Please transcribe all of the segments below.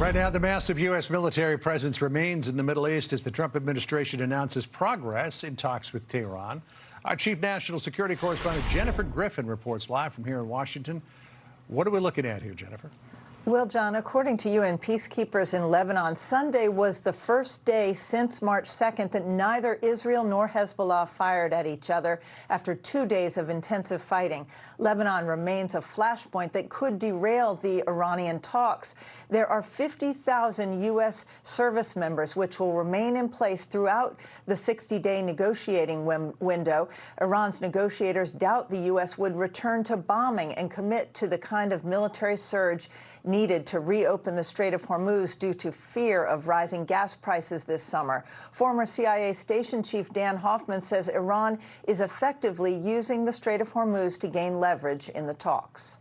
Right now, the massive U.S. military presence remains in the Middle East as the Trump administration announces progress in talks with Tehran. Our chief national security correspondent Jennifer Griffin reports live from here in Washington. What are we looking at here, Jennifer? Well, John, according to UN peacekeepers in Lebanon, Sunday was the first day since March 2nd that neither Israel nor Hezbollah fired at each other after 2 days of intensive fighting. Lebanon remains a flashpoint that could derail the Iranian talks. There are 50,000 U.S. service members which will remain in place throughout the 60-day negotiating window. Iran's negotiators doubt the U.S. would return to bombing and commit to the kind of military surge needed to reopen the Strait of Hormuz due to fear of rising gas prices this summer. Former CIA station chief Dan Hoffman says Iran is effectively using the Strait of Hormuz to gain leverage in the talks.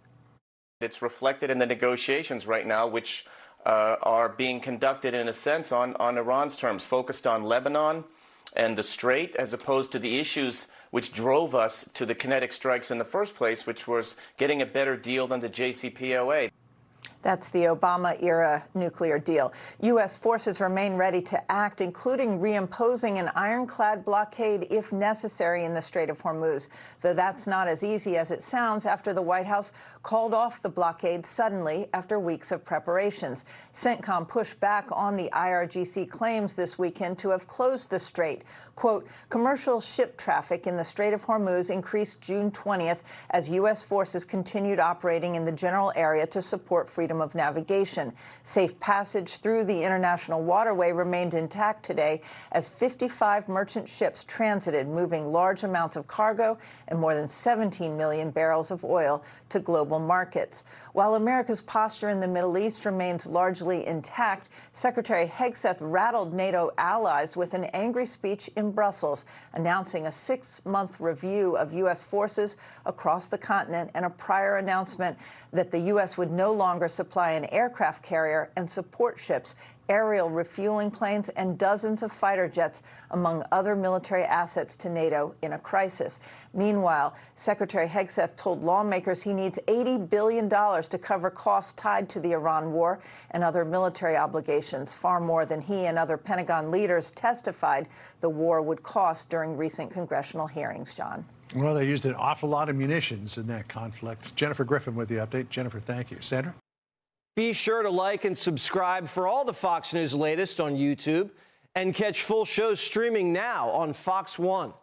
It's reflected in the negotiations right now, which are being conducted in a sense on Iran's terms, focused on Lebanon and the Strait, as opposed to the issues which drove us to the kinetic strikes in the first place, which was getting a better deal than the JCPOA. That's the Obama-era nuclear deal. U.S. forces remain ready to act, including reimposing an ironclad blockade if necessary in the Strait of Hormuz, though that's not as easy as it sounds after the White House called off the blockade suddenly after weeks of preparations. CENTCOM pushed back on the IRGC claims this weekend to have closed the strait. Quote, commercial ship traffic in the Strait of Hormuz increased June 20th as U.S. forces continued operating in the general area to support freedom of navigation. Safe passage through the international waterway remained intact today as 55 merchant ships transited, moving large amounts of cargo and more than 17 million barrels of oil to global markets. While America's posture in the Middle East remains largely intact, Secretary Hegseth rattled NATO allies with an angry speech in Brussels, announcing a 6-month review of U.S. forces across the continent and a prior announcement that the U.S. would no longer supply an aircraft carrier and support ships, aerial refueling planes, and dozens of fighter jets, among other military assets to NATO in a crisis. Meanwhile, Secretary Hegseth told lawmakers he needs $80 billion to cover costs tied to the Iran war and other military obligations, far more than he and other Pentagon leaders testified the war would cost during recent congressional hearings, John. Well, they used an awful lot of munitions in that conflict. Jennifer Griffin with the update. Jennifer, thank you. Sandra? Be sure to like and subscribe for all the Fox News latest on YouTube and catch full shows streaming now on Fox One.